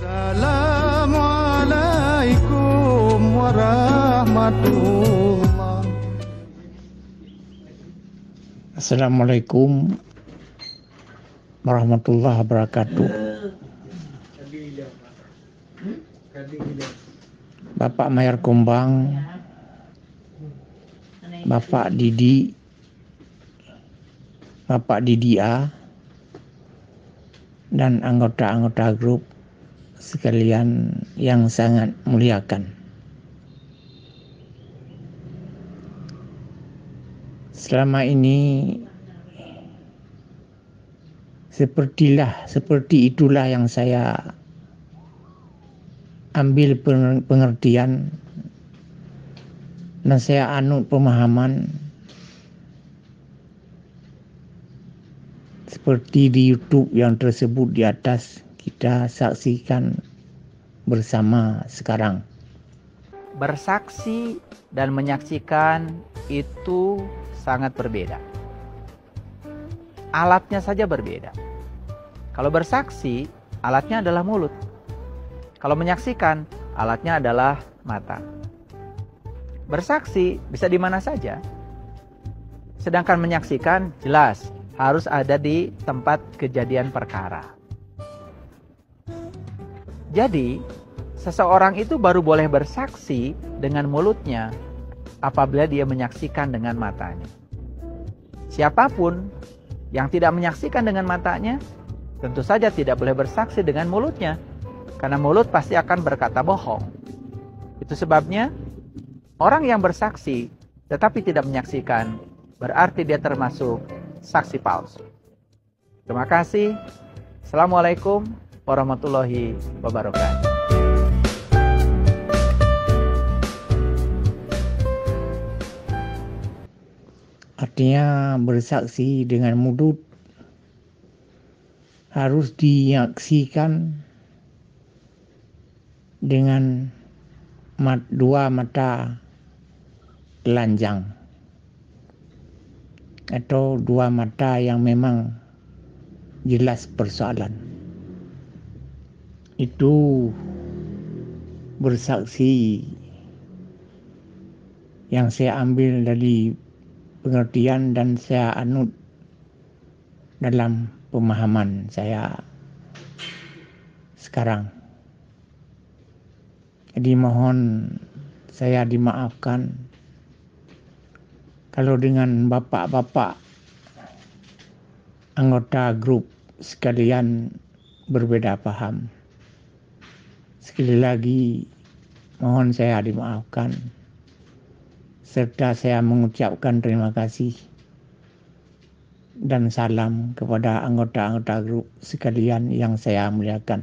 Assalamualaikum warahmatullah. Assalamualaikum warahmatullahi wabarakatuh. Bapak Mayor Kumbang, Bapak Didi, Bapak Didia, dan anggota-anggota grup sekalian yang sangat muliakan. Selama ini seperti itulah yang saya ambil pengertian dan saya anut pemahaman seperti di YouTube yang tersebut di atas kita saksikan bersama sekarang. Bersaksi dan menyaksikan itu sangat berbeda. Alatnya saja berbeda. Kalau bersaksi, alatnya adalah mulut. Kalau menyaksikan, alatnya adalah mata. Bersaksi bisa di mana saja. Sedangkan menyaksikan jelas harus ada di tempat kejadian perkara. Jadi, seseorang itu baru boleh bersaksi dengan mulutnya apabila dia menyaksikan dengan matanya. Siapapun yang tidak menyaksikan dengan matanya, tentu saja tidak boleh bersaksi dengan mulutnya, karena mulut pasti akan berkata bohong. Itu sebabnya orang yang bersaksi tetapi tidak menyaksikan, berarti dia termasuk saksi palsu. Terima kasih. Assalamualaikum warahmatullahi wabarakatuh. Artinya bersaksi dengan mulut harus disaksikan dengan dua mata telanjang atau dua mata yang memang jelas persoalan. Itu bersaksi yang saya ambil dari pengertian dan saya anut dalam pemahaman saya sekarang. Jadi mohon saya dimaafkan kalau dengan bapak-bapak anggota grup sekalian berbeda paham. Sekali lagi mohon saya dimaafkan. Serta saya mengucapkan terima kasih dan salam kepada anggota-anggota grup sekalian yang saya muliakan.